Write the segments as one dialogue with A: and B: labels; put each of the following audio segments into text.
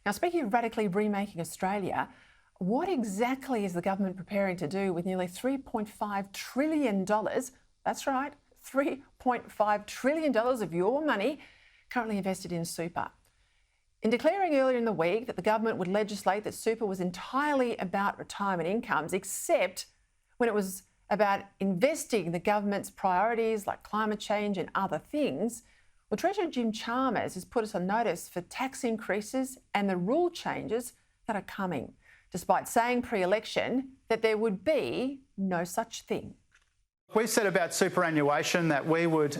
A: Now, speaking of radically remaking Australia, what exactly is the government preparing to do with nearly $3.5 trillion? That's right, $3.5 trillion of your money currently invested in super. In declaring earlier in the week that the government would legislate that super was entirely about retirement incomes, except when it was about investing the government's priorities like climate change and other things, well, Treasurer Jim Chalmers has put us on notice for tax increases and the rule changes that are coming, despite saying pre-election that there would be no such thing.
B: We said about superannuation that we would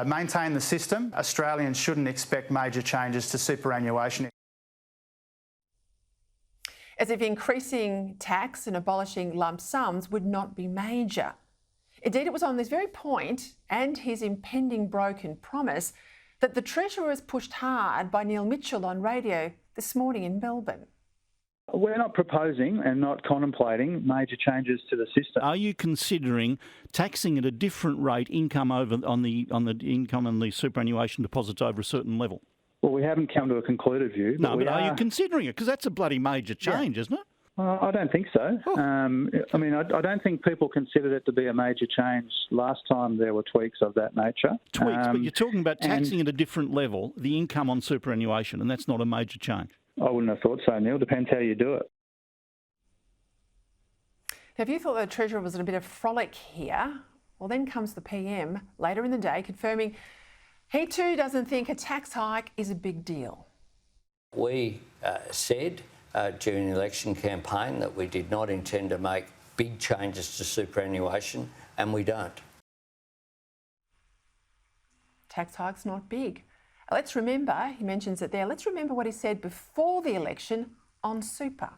B: maintain the system. Australians shouldn't expect major changes to superannuation.
A: As if increasing tax and abolishing lump sums would not be major. Indeed, it was on this very point and his impending broken promise that the Treasurer was pushed hard by Neil Mitchell on radio this morning in Melbourne.
C: We're not proposing and not contemplating major changes to the system.
D: Are you considering taxing at a different rate income on the income and the superannuation deposits over a certain level?
C: Well, we haven't come to a concluded view.
D: But are you considering it? Because that's a bloody major change, isn't it?
C: I don't think so.
D: Oh.
C: I don't think people considered it to be a major change last time there were tweaks of that nature.
D: Tweaks, but you're talking about taxing at a different level, the income on superannuation, and that's not a major change.
C: I wouldn't have thought so, Neil. Depends how you do it.
A: Now, if you thought the Treasurer was in a bit of frolic here, well, then comes the PM later in the day confirming he too doesn't think a tax hike is a big deal.
E: We said during the election campaign that we did not intend to make big changes to superannuation, and we don't.
A: Tax hike's not big. Let's remember, he mentions it there, let's remember what he said before the election on super.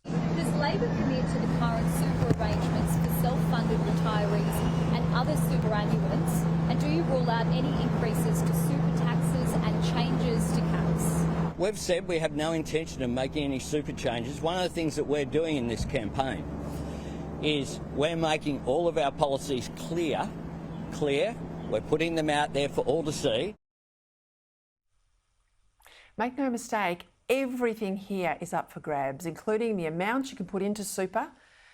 F: Does Labor commit to the current super arrangements for self-funded retirees and other superannuants? And do you rule out any increases to super taxes and changes to caps?
E: We've said we have no intention of making any super changes. One of the things that we're doing in this campaign is we're making all of our policies clear. We're putting them out there for all to see.
A: Make no mistake, everything here is up for grabs, including the amount you can put into super,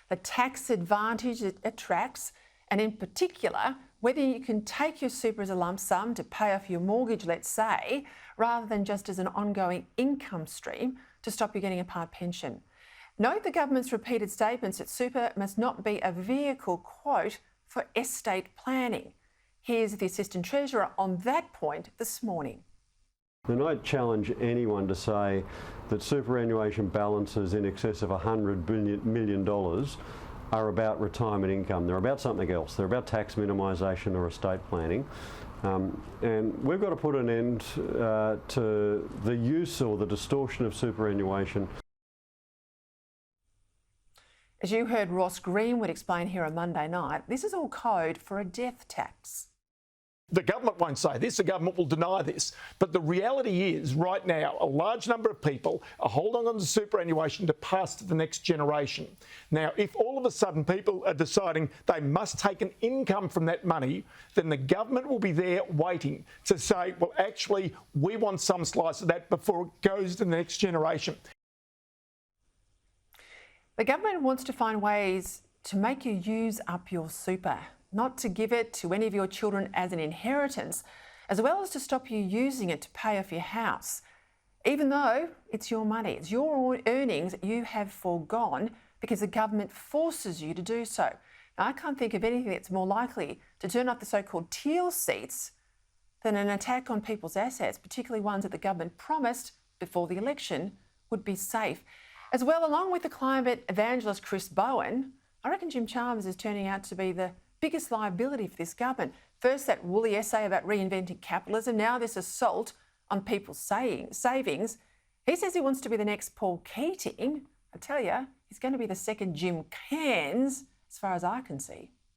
A: the tax advantage it attracts, and in particular, whether you can take your super as a lump sum to pay off your mortgage, let's say, rather than just as an ongoing income stream to stop you getting a part pension. Note the government's repeated statements that super must not be a vehicle, quote, for estate planning. Here's the Assistant Treasurer on that point this morning.
G: And I challenge anyone to say that superannuation balances in excess of $100 million are about retirement income. They're about something else. They're about tax minimisation or estate planning. And we've got to put an end to the use or the distortion of superannuation.
A: As you heard Ross Greenwood explain here on Monday night, this is all code for a death tax.
H: The government won't say this, the government will deny this. But the reality is, right now, a large number of people are holding on to superannuation to pass to the next generation. Now, if all of a sudden people are deciding they must take an income from that money, then the government will be there waiting to say, well, actually, we want some slice of that before it goes to the next generation.
A: The government wants to find ways to make you use up your super, not to give it to any of your children as an inheritance, as well as to stop you using it to pay off your house. Even though it's your money, it's your earnings that you have foregone because the government forces you to do so. Now, I can't think of anything that's more likely to turn up the so-called teal seats than an attack on people's assets, particularly ones that the government promised before the election would be safe. As well, along with the climate evangelist Bowen, I reckon Jim Chalmers is turning out to be the biggest liability for this government. First, that woolly essay about reinventing capitalism, now this assault on people's savings. He says he wants to be the next Paul Keating. I tell you, he's going to be the second Jim Cairns, as far as I can see.